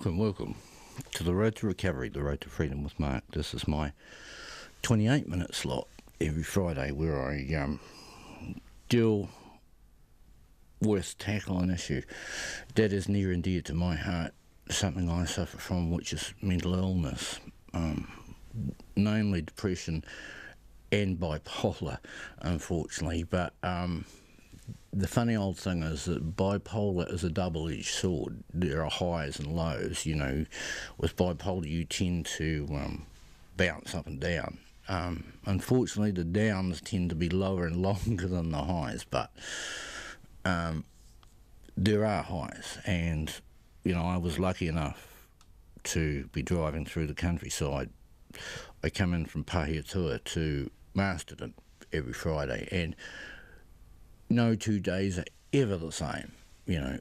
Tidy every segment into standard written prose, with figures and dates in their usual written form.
Welcome to the Road to Recovery, the Road to Freedom with Mark. This is my 28-minute slot every Friday where I deal with, tackle an issue that is near and dear to my heart, something I suffer from, which is mental illness, namely depression and bipolar, unfortunately. But the funny old thing is that bipolar is a double-edged sword. There are highs and lows. You know, with bipolar you tend to bounce up and down. Unfortunately, the downs tend to be lower and longer than the highs, but there are highs. And, you know, I was lucky enough to be driving through the countryside. I come in from Pahiatua to Masterton every Friday, and no 2 days are ever the same. You know,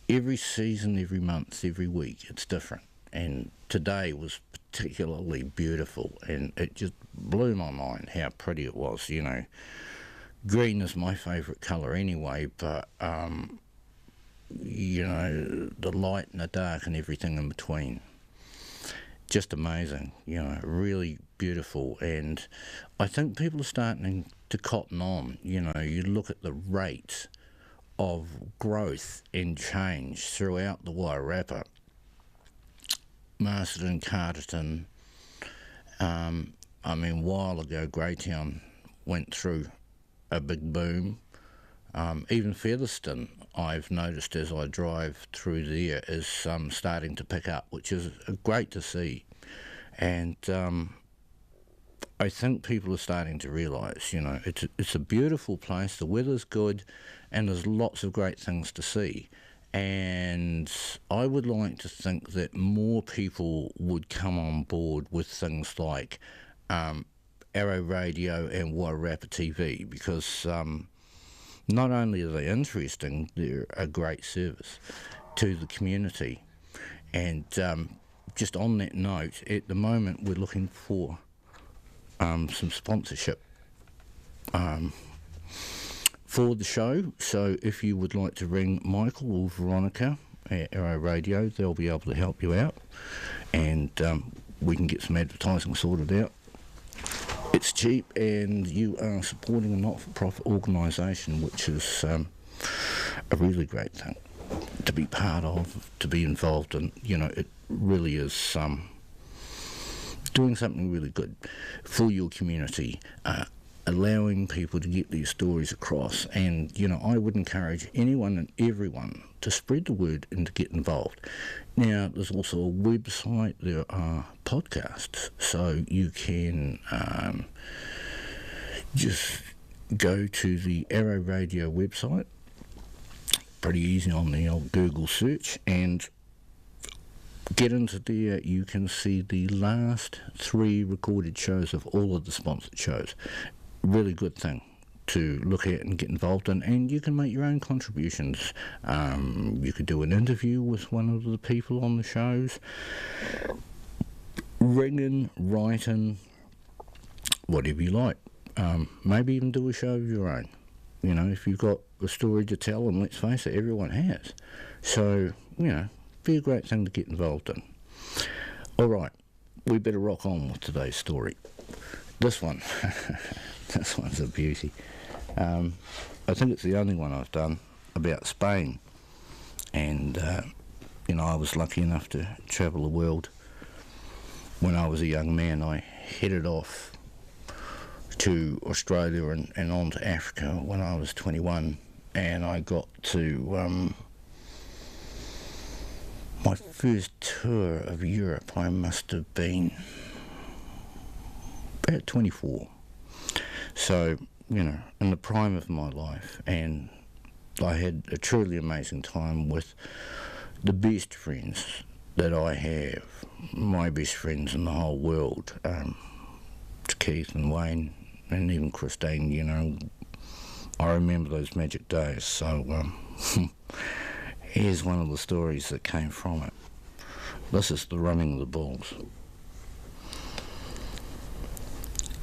every season, every month, every week, it's different. And today was particularly beautiful, and it just blew my mind how pretty it was. You know, green is my favourite colour anyway, but you know, the light and the dark and everything in between, just amazing. You know, really beautiful. And I think people are starting to cotton on. You know, you look at the rate of growth and change throughout the Wairarapa, Masterton, Carterton. I mean, a while ago, Greytown went through a big boom. Even Featherston, I've noticed as I drive through there, is starting to pick up, which is great to see. And I think people are starting to realise, you know, it's a beautiful place, the weather's good, and there's lots of great things to see. And I would like to think that more people would come on board with things like Arrow Radio and Wairarapa TV, because not only are they interesting, they're a great service to the community. And just on that note, at the moment we're looking for some sponsorship for the show. So if you would like to ring Michael or Veronica at Arrow Radio, they'll be able to help you out, and we can get some advertising sorted out. It's cheap, and you are supporting a not-for-profit organisation, which is a really great thing to be part of, to be involved in. You know, it really is doing something really good for your community, allowing people to get their stories across. And, you know, I would encourage anyone and everyone to spread the word and to get involved. Now, there's also a website, there are podcasts, so you can just go to the Arrow Radio website, pretty easy on the old Google search, and get into there. You can see the last 3 recorded shows of all of the sponsored shows. Really good thing to look at and get involved in, and you can make your own contributions. You could do an interview with one of the people on the shows, ring in, write in, whatever you like. Maybe even do a show of your own. You know, if you've got a story to tell, and let's face it, everyone has. So, you know, be a great thing to get involved in. All right, we better rock on with today's story. This one, this one's a beauty. I think it's the only one I've done about Spain. And, you know, I was lucky enough to travel the world. When I was a young man, I headed off to Australia and on to Africa when I was 21. And I got to my first tour of Europe. I must have been about 24. So, you know, in the prime of my life, and I had a truly amazing time with the best friends that I have, my best friends in the whole world. It's Keith and Wayne, and even Christine. You know, I remember those magic days. So here's one of the stories that came from it. This is the running of the bulls.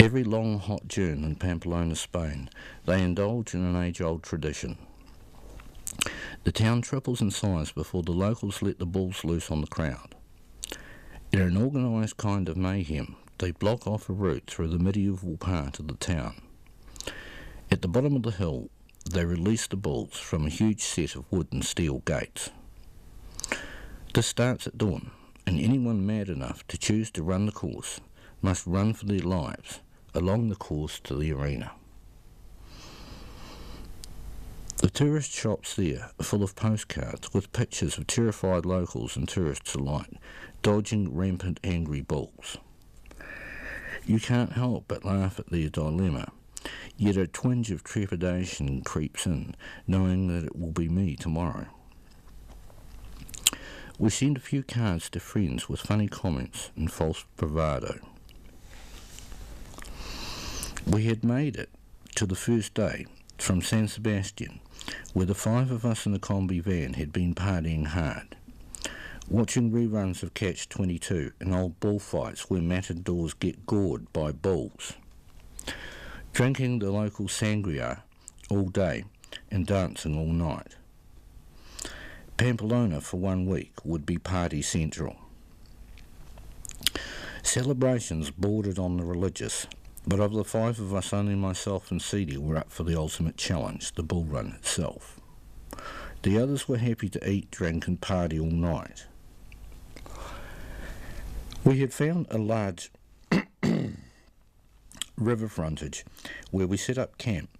Every long, hot June in Pamplona, Spain, they indulge in an age-old tradition. The town triples in size before the locals let the bulls loose on the crowd. In an organised kind of mayhem, they block off a route through the medieval part of the town. At the bottom of the hill, they release the bulls from a huge set of wood and steel gates. This starts at dawn, and anyone mad enough to choose to run the course must run for their lives along the course to the arena. The tourist shops there are full of postcards with pictures of terrified locals and tourists alike, dodging rampant angry bulls. You can't help but laugh at their dilemma, yet a twinge of trepidation creeps in, knowing that it will be me tomorrow. We send a few cards to friends with funny comments and false bravado. We had made it to the first day from San Sebastian, where the 5 of us in the combi van had been partying hard, watching reruns of Catch-22 and old bullfights where matadors get gored by bulls, drinking the local sangria all day and dancing all night. Pamplona for 1 week would be party central. Celebrations bordered on the religious, but of the 5 of us, only myself and Ceedy were up for the ultimate challenge, the bull run itself. The others were happy to eat, drink and party all night. We had found a large river frontage where we set up camp,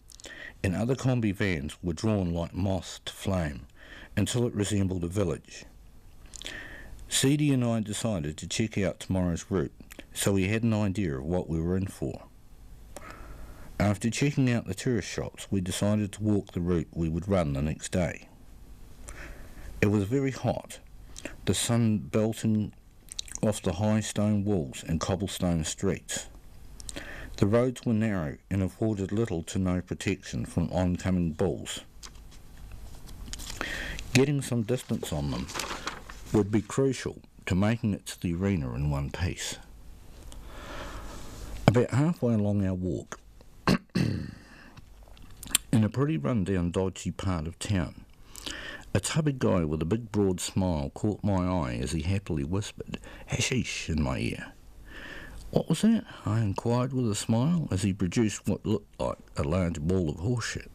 and other combi vans were drawn like moths to flame until it resembled a village. Ceedy and I decided to check out tomorrow's route, so we had an idea of what we were in for. After checking out the tourist shops, we decided to walk the route we would run the next day. It was very hot, the sun belting off the high stone walls and cobblestone streets. The roads were narrow and afforded little to no protection from oncoming bulls. Getting some distance on them would be crucial to making it to the arena in one piece. About halfway along our walk, in a pretty run-down, dodgy part of town, a tubby guy with a big broad smile caught my eye as he happily whispered, "Hashish," in my ear. "What was that?" I inquired with a smile as he produced what looked like a large ball of horseshit.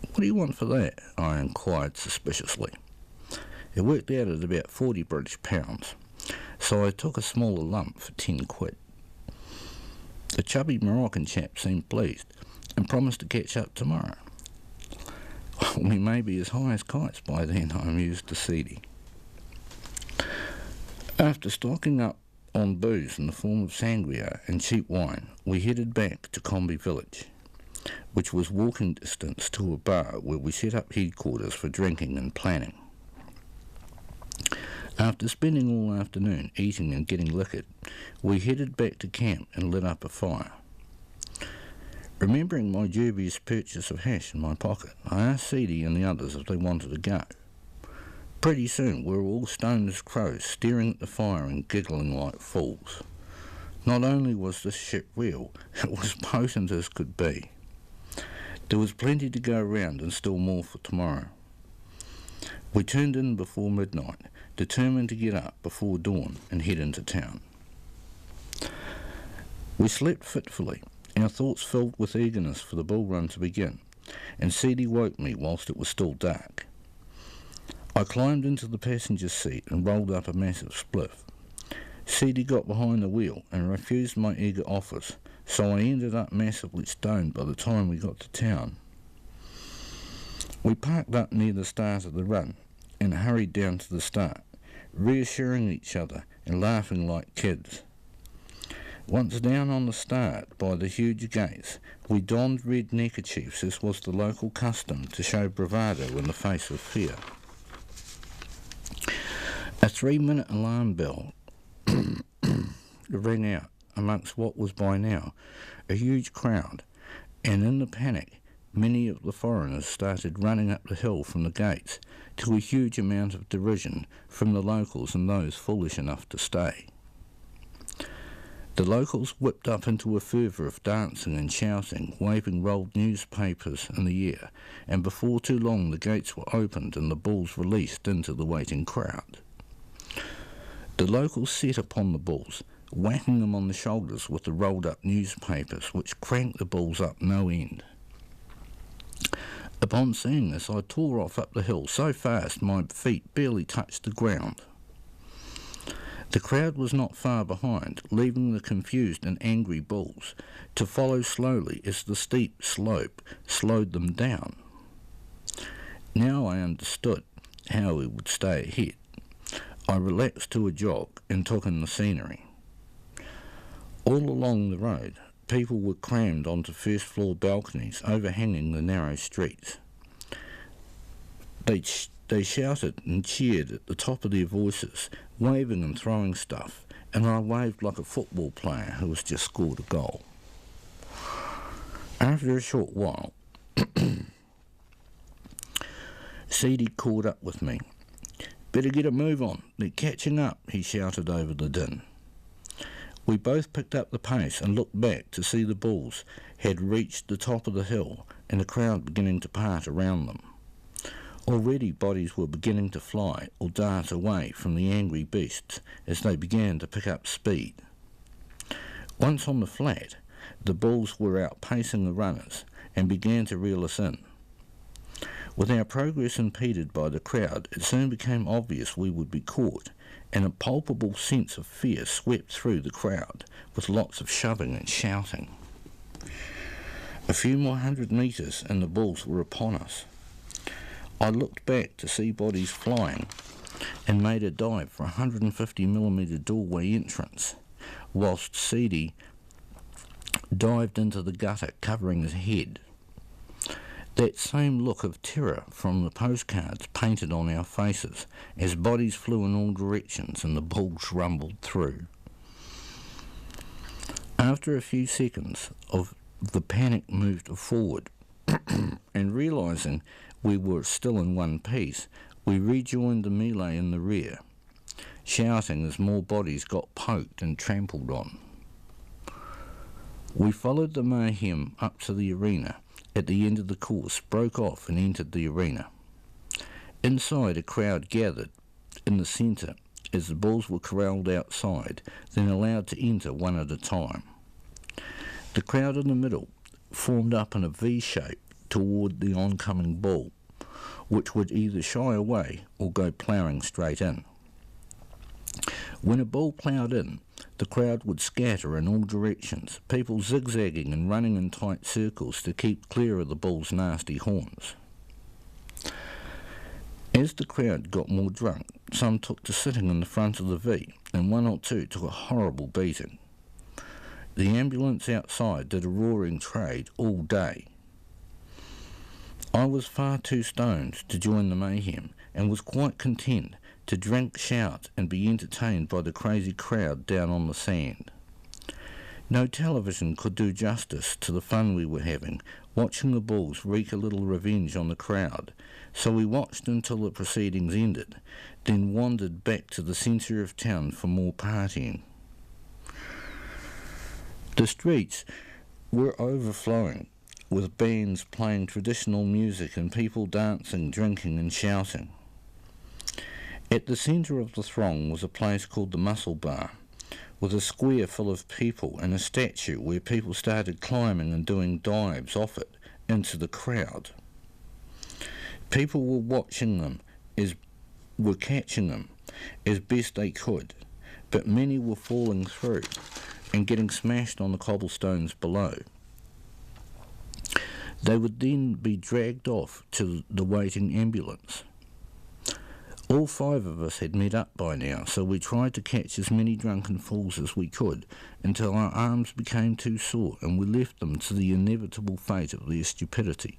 "What do you want for that?" I inquired suspiciously. It worked out at about 40 British pounds, so I took a smaller lump for 10 quid. The chubby Moroccan chap seemed pleased and promised to catch up tomorrow. "We may be as high as kites by then," I amused to Ceedy. After stocking up on booze in the form of sangria and cheap wine, we headed back to Combi Village, which was walking distance to a bar where we set up headquarters for drinking and planning. After spending all afternoon eating and getting liquored, we headed back to camp and lit up a fire. Remembering my dubious purchase of hash in my pocket, I asked Ceedy and the others if they wanted to go. Pretty soon we were all stoned as crows, staring at the fire and giggling like fools. Not only was this shit real, it was potent as could be. There was plenty to go around and still more for tomorrow. We turned in before midnight, determined to get up before dawn and head into town. We slept fitfully, our thoughts filled with eagerness for the bull run to begin, and Ceedy woke me whilst it was still dark. I climbed into the passenger seat and rolled up a massive spliff. Ceedy got behind the wheel and refused my eager offers, so I ended up massively stoned by the time we got to town. We parked up near the start of the run and hurried down to the start, reassuring each other and laughing like kids. Once down on the start by the huge gates, we donned red neckerchiefs as was the local custom to show bravado in the face of fear. A 3-minute alarm bell rang out amongst what was by now a huge crowd, and in the panic many of the foreigners started running up the hill from the gates, to a huge amount of derision from the locals and those foolish enough to stay. The locals whipped up into a fervour of dancing and shouting, waving rolled newspapers in the air, and before too long the gates were opened and the bulls released into the waiting crowd. The locals set upon the bulls, whacking them on the shoulders with the rolled-up newspapers, which cranked the bulls up no end. Upon seeing this, I tore off up the hill so fast my feet barely touched the ground. The crowd was not far behind, leaving the confused and angry bulls to follow slowly as the steep slope slowed them down. Now I understood how we would stay ahead. I relaxed to a jog and took in the scenery. All along the road, people were crammed onto first-floor balconies overhanging the narrow streets. They shouted and cheered at the top of their voices, waving and throwing stuff, and I waved like a football player who has just scored a goal. After a short while, Seedy caught up with me. "Better get a move on, they're catching up," he shouted over the din. We both picked up the pace and looked back to see the bulls had reached the top of the hill and the crowd beginning to part around them. Already bodies were beginning to fly or dart away from the angry beasts as they began to pick up speed. Once on the flat, the bulls were outpacing the runners and began to reel us in. With our progress impeded by the crowd, it soon became obvious we would be caught, and a palpable sense of fear swept through the crowd, with lots of shoving and shouting. A few more 100 metres and the bulls were upon us. I looked back to see bodies flying and made a dive for a 150mm doorway entrance, whilst Seedy dived into the gutter covering his head. That same look of terror from the postcards painted on our faces as bodies flew in all directions and the bulls rumbled through. After a few seconds of the panic moved forward and realising we were still in one piece, we rejoined the melee in the rear, shouting as more bodies got poked and trampled on. We followed the mayhem up to the arena. At the end of the course, broke off and entered the arena. Inside, a crowd gathered in the centre as the bulls were corralled outside, then allowed to enter one at a time. The crowd in the middle formed up in a V shape toward the oncoming bull, which would either shy away or go ploughing straight in. When a bull ploughed in, the crowd would scatter in all directions, people zigzagging and running in tight circles to keep clear of the bull's nasty horns. As the crowd got more drunk, some took to sitting in the front of the V, and one or two took a horrible beating. The ambulance outside did a roaring trade all day. I was far too stoned to join the mayhem, and was quite content to drink, shout, and be entertained by the crazy crowd down on the sand. No television could do justice to the fun we were having, watching the bulls wreak a little revenge on the crowd, so we watched until the proceedings ended, then wandered back to the centre of town for more partying. The streets were overflowing, with bands playing traditional music and people dancing, drinking and shouting. At the centre of the throng was a place called the Muscle Bar, with a square full of people and a statue where people started climbing and doing dives off it into the crowd. People were watching them, were catching them as best they could, but many were falling through and getting smashed on the cobblestones below. They would then be dragged off to the waiting ambulance. All 5 of us had met up by now, so we tried to catch as many drunken fools as we could until our arms became too sore and we left them to the inevitable fate of their stupidity.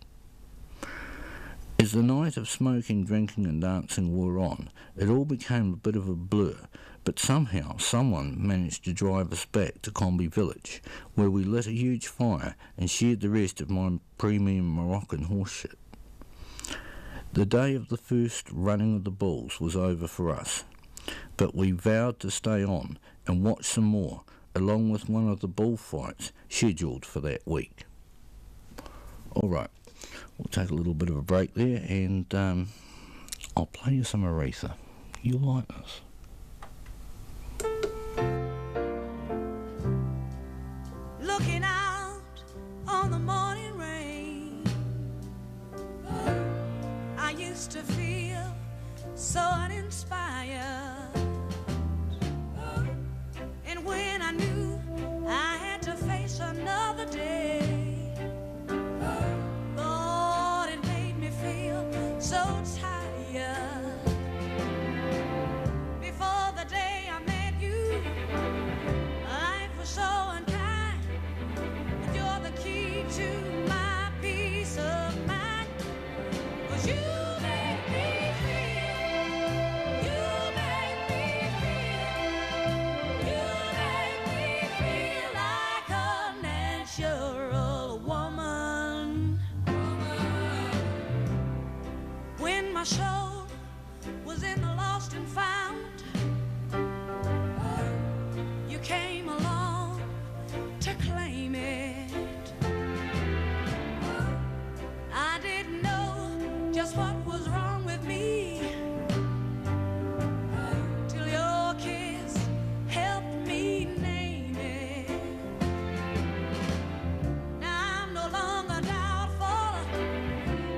As the night of smoking, drinking and dancing wore on, it all became a bit of a blur, but somehow someone managed to drive us back to Combi Village, where we lit a huge fire and shared the rest of my premium Moroccan horse shit. The day of the first running of the bulls was over for us, but we vowed to stay on and watch some more along with one of the bullfights scheduled for that week. Alright, we'll take a little bit of a break there, and I'll play you some Aretha. You'll like this. Looking out on the morning rain, I used to feel so uninspired. And when I knew I had to face another day, Lord, it made me feel so tired. Before the day I met you, life was so unkind. But you're the key to my peace of mind. 'Cause you make me feel, you make me feel like a natural woman. When my soul was in the lost and found, you came along to claim it. I didn't know just what was wrong with me till your kiss helped me name it. Now I'm no longer doubtful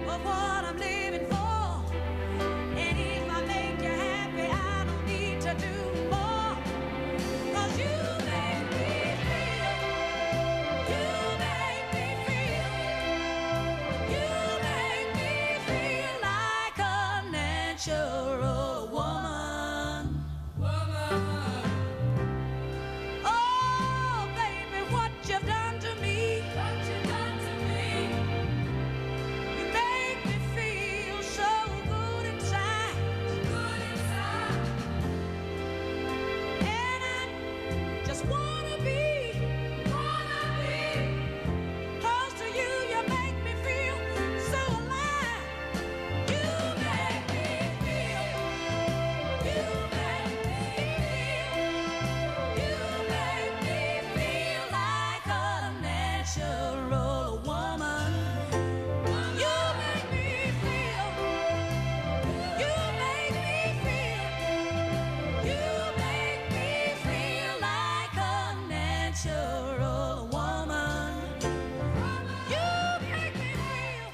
of what I'm living for, and if I make you happy, I don't need to do more. 'Cause you make me feel, you make me feel, you make me feel like a natural woman. Oh, baby, what you've done to me, you make me feel so good inside. And I just wanna be close to you. You make me feel so alive. You make me feel, you make me feel like a natural woman. You make me feel, you make me feel, you make me feel like a natural woman. You make me feel.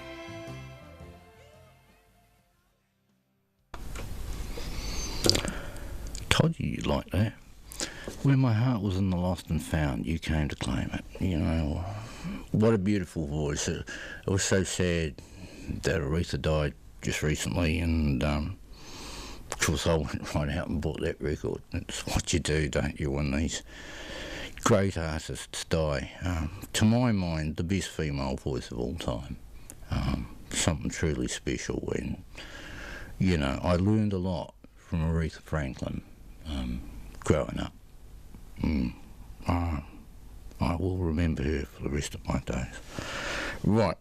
Told you you'd like that. When my heart was in the lost and found, you came to claim it. You know, what a beautiful voice. It was so sad that Aretha died just recently, and of course I went right out and bought that record. It's what you do, don't you, when these great artists die. To my mind, the best female voice of all time. Something truly special, and, you know, I learned a lot from Aretha Franklin growing up. I will remember her for the rest of my days. Right,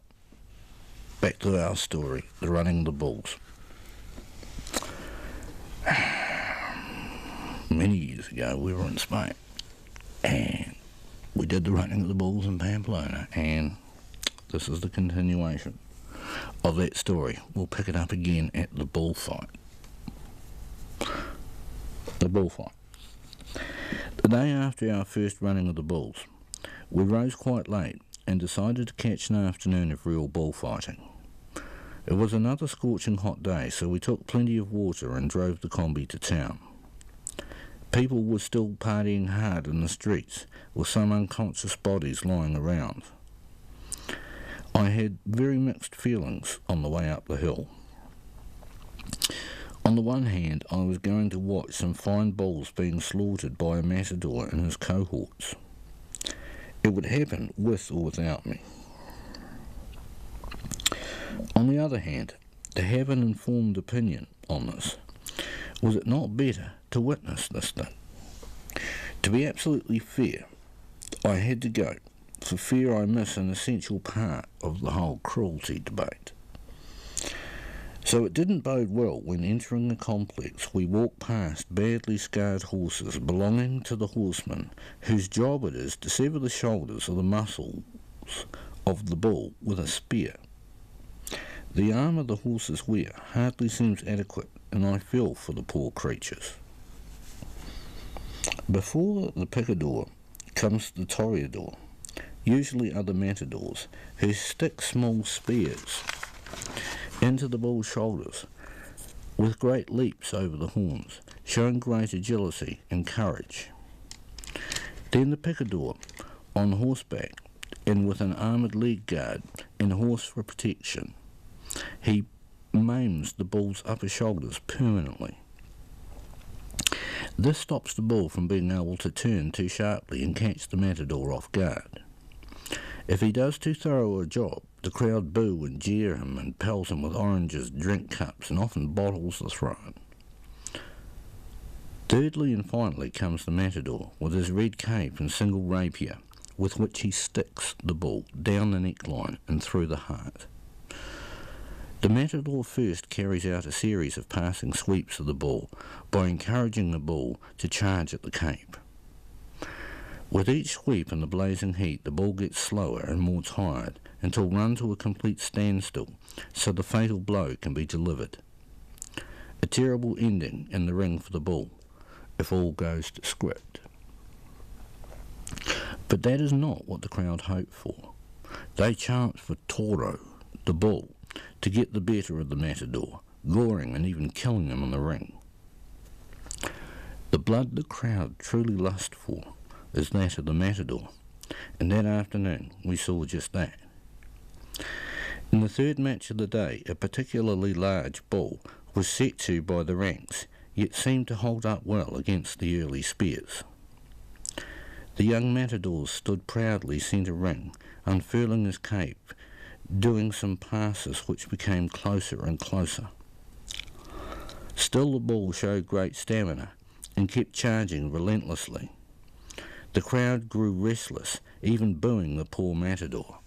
back to our story, the running of the bulls. Many years ago, we were in Spain, and we did the running of the bulls in Pamplona, and this is the continuation of that story. We'll pick it up again at the bullfight. The bullfight. The day after our first running of the bulls, we rose quite late and decided to catch an afternoon of real bullfighting. It was another scorching hot day, so we took plenty of water and drove the combi to town. People were still partying hard in the streets, with some unconscious bodies lying around. I had very mixed feelings on the way up the hill. On the one hand, I was going to watch some fine bulls being slaughtered by a matador and his cohorts. It would happen with or without me. On the other hand, to have an informed opinion on this, was it not better to witness this thing? To be absolutely fair, I had to go, for fear I miss an essential part of the whole cruelty debate. So it didn't bode well when entering the complex we walked past badly scarred horses belonging to the horseman, whose job it is to sever the shoulders or the muscles of the bull with a spear. The armour the horses wear hardly seems adequate, and I feel for the poor creatures. Before the picador comes the toreador, usually other matadors, who stick small spears into the bull's shoulders with great leaps over the horns, showing great agility and courage. Then the picador, on horseback and with an armoured leg guard and horse for protection, he maims the bull's upper shoulders permanently. This stops the bull from being able to turn too sharply and catch the matador off guard. If he does too thorough a job, the crowd boo and jeer him and pelt him with oranges, drink cups, and often bottles are thrown. Thirdly and finally comes the matador, with his red cape and single rapier, with which he sticks the bull down the neckline and through the heart. The matador first carries out a series of passing sweeps of the bull by encouraging the bull to charge at the cape. With each sweep in the blazing heat, the bull gets slower and more tired until run to a complete standstill so the fatal blow can be delivered. A terrible ending in the ring for the bull, if all goes to script. But that is not what the crowd hope for. They chant for Toro, the bull, to get the better of the matador, goring and even killing him in the ring. The blood the crowd truly lust for is that of the matador, and that afternoon we saw just that. In the third match of the day, a particularly large bull was set to by the ranks, yet seemed to hold up well against the early spears. The young matador stood proudly centre ring, unfurling his cape, doing some passes which became closer and closer. Still the bull showed great stamina and kept charging relentlessly. The crowd grew restless, even booing the poor matador.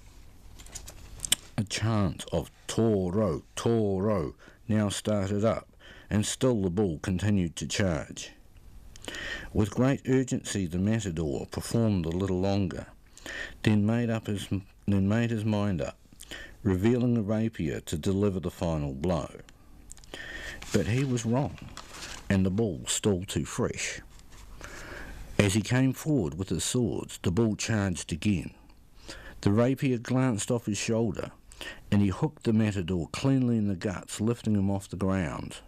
A chant of Toro, Toro now started up, and still the bull continued to charge. With great urgency the matador performed a little longer, then made his mind up, revealing a rapier to deliver the final blow. But he was wrong, and the bull still too fresh. As he came forward with his swords, the bull charged again. The rapier glanced off his shoulder, and he hooked the matador cleanly in the guts, lifting him off the ground.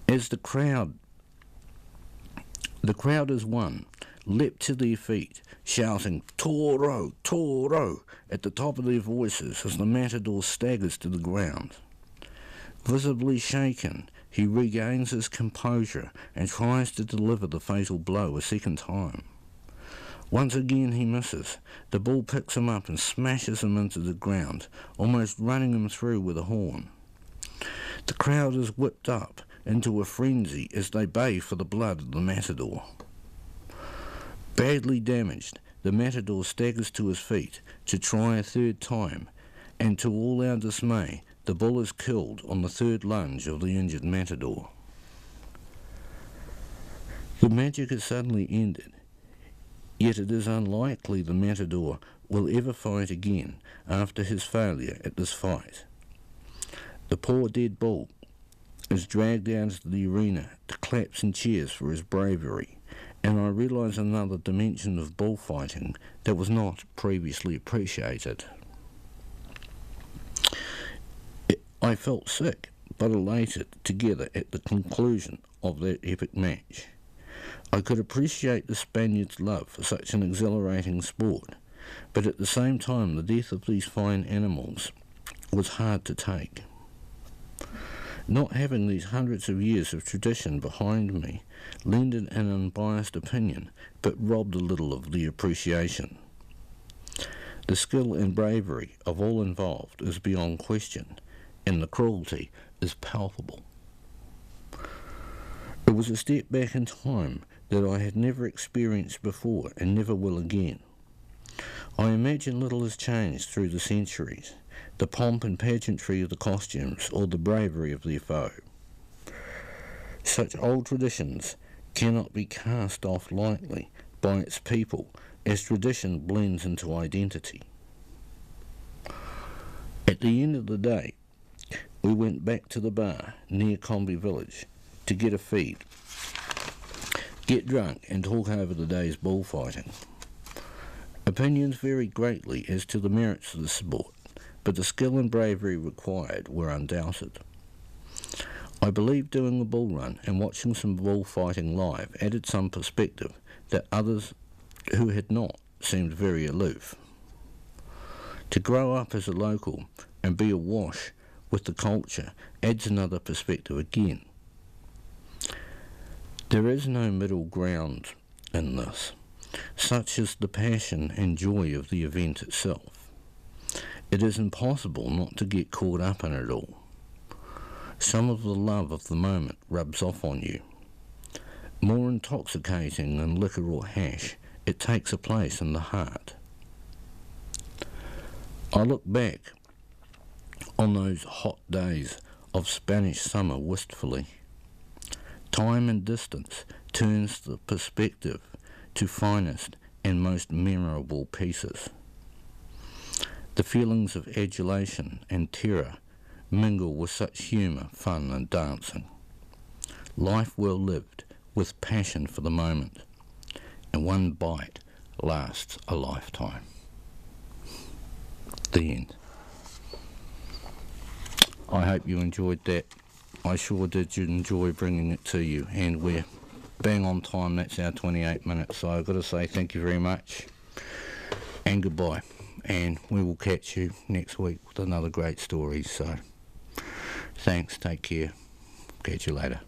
As the crowd as one leapt to their feet, shouting "Toro, Toro" at the top of their voices as the matador staggers to the ground. Visibly shaken, he regains his composure and tries to deliver the fatal blow a second time. Once again he misses. The bull picks him up and smashes him into the ground, almost running him through with a horn. The crowd is whipped up into a frenzy as they bay for the blood of the matador. Badly damaged, the matador staggers to his feet to try a third time, and to all our dismay, the bull is killed on the third lunge of the injured matador. The magic is suddenly ended, yet it is unlikely the matador will ever fight again after his failure at this fight. The poor dead bull is dragged out of the arena to claps and cheers for his bravery, and I realise another dimension of bullfighting that was not previously appreciated. I felt sick, but elated together at the conclusion of that epic match. I could appreciate the Spaniards' love for such an exhilarating sport, but at the same time the death of these fine animals was hard to take. Not having these hundreds of years of tradition behind me lended an unbiased opinion, but robbed a little of the appreciation. The skill and bravery of all involved is beyond question, and the cruelty is palpable. It was a step back in time that I had never experienced before and never will again. I imagine little has changed through the centuries, the pomp and pageantry of the costumes, or the bravery of their foe. Such old traditions cannot be cast off lightly by its people, as tradition blends into identity. At the end of the day, we went back to the bar near Combi Village to get a feed, get drunk and talk over the day's bullfighting. Opinions varied greatly as to the merits of the sport, but the skill and bravery required were undoubted. I believe doing the bull run and watching some bullfighting live added some perspective that others who had not seemed very aloof. To grow up as a local and be awash with the culture adds another perspective again. There is no middle ground in this. Such is the passion and joy of the event itself. It is impossible not to get caught up in it all. Some of the love of the moment rubs off on you. More intoxicating than liquor or hash, it takes a place in the heart. I look back on those hot days of Spanish summer wistfully. Time and distance turns the perspective to finest and most memorable pieces. The feelings of adulation and terror mingle with such humour, fun and dancing. Life well lived with passion for the moment, and one bite lasts a lifetime. The end. I hope you enjoyed that. I sure did enjoy bringing it to you, and we're bang on time. That's our 28 minutes, so I've got to say thank you very much and goodbye, and we will catch you next week with another great story. So thanks, take care, catch you later.